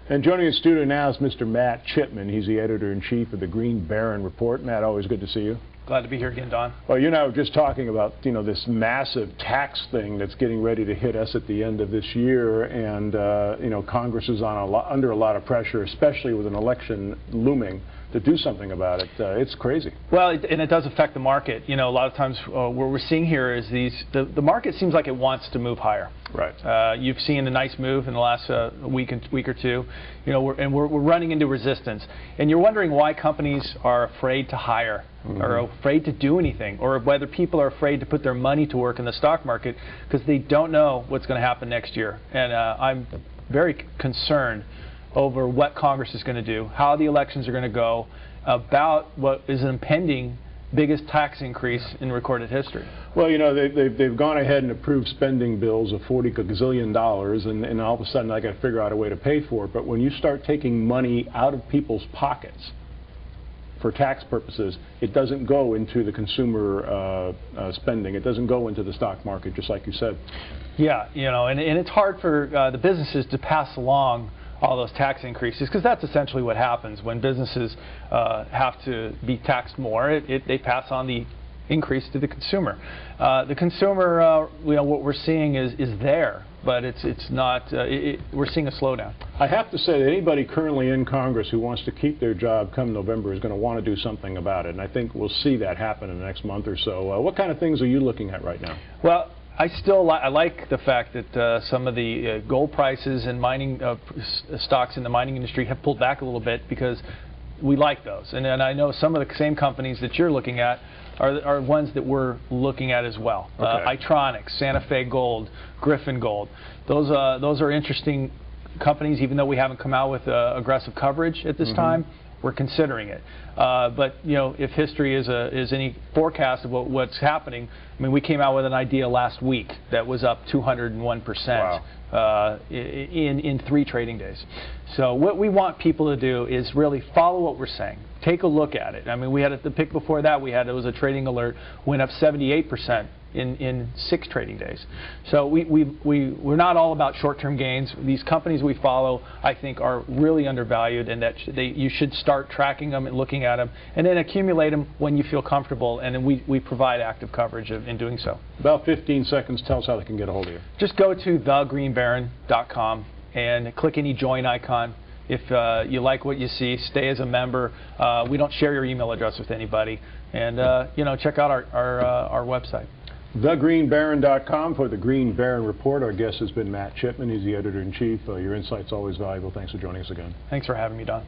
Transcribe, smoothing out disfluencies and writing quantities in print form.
And joining us in studio now is Mr. Matt Chipman. He's the editor-in-chief of the Green Baron Report. Matt, always good to see you. Glad to be here again, Don. Well, you and I were just talking about, this massive tax thing that's getting ready to hit us at the end of this year, and Congress is under a lot of pressure, especially with an election looming, to do something about it. It's crazy. Well, and it does affect the market. A lot of times what we're seeing here is the market seems like it wants to move higher. Right. You've seen a nice move in the last week or two. We're running into resistance, and you're wondering why companies are afraid to hire, or afraid to do anything, or whether people are afraid to put their money to work in the stock market because they don't know what's going to happen next year. And I'm very concerned over what Congress is going to do, how the elections are going to go, about what is an impending biggest tax increase in recorded history. Well, they've gone ahead and approved spending bills of $40 gazillion, and all of a sudden I got to figure out a way to pay for it. But when you start taking money out of people's pockets for tax purposes, it doesn't go into the consumer spending. It doesn't go into the stock market, just like you said. Yeah, and it's hard for the businesses to pass along all those tax increases, because that's essentially what happens when businesses have to be taxed more. They pass on the increase to the consumer. The consumer, what we're seeing is there, but it's not. We're seeing a slowdown. I have to say that anybody currently in Congress who wants to keep their job come November is going to want to do something about it, and I think we'll see that happen in the next month or so. What kind of things are you looking at right now? Well, I like the fact that some of the gold prices and mining stocks in the mining industry have pulled back a little bit, because we like those. And I know some of the same companies that you're looking at are ones that we're looking at as well. Okay. Itronic, Santa Fe Gold, Griffin Gold. Those are interesting companies, even though we haven't come out with aggressive coverage at this time. We're considering it, but if history is any forecast of what's happening, I mean, we came out with an idea last week that was up 201%. Wow. In 3 trading days. So what we want people to do is really follow what we're saying. Take a look at it. I mean, we had the pick before that. It was a trading alert, went up 78%. In 6 trading days. So we're not all about short-term gains. These companies we follow, I think, are really undervalued, and that you should start tracking them and looking at them, and then accumulate them when you feel comfortable, and then we provide active coverage in doing so. About 15 seconds. Tell us how they can get a hold of you. Just go to thegreenbaron.com and click any join icon. If you like what you see, stay as a member. We don't share your email address with anybody, and check out our website. TheGreenBaron.com for the Green Baron Report. Our guest has been Matt Chipman. He's the editor-in-chief. Your insight's always valuable. Thanks for joining us again. Thanks for having me, Don.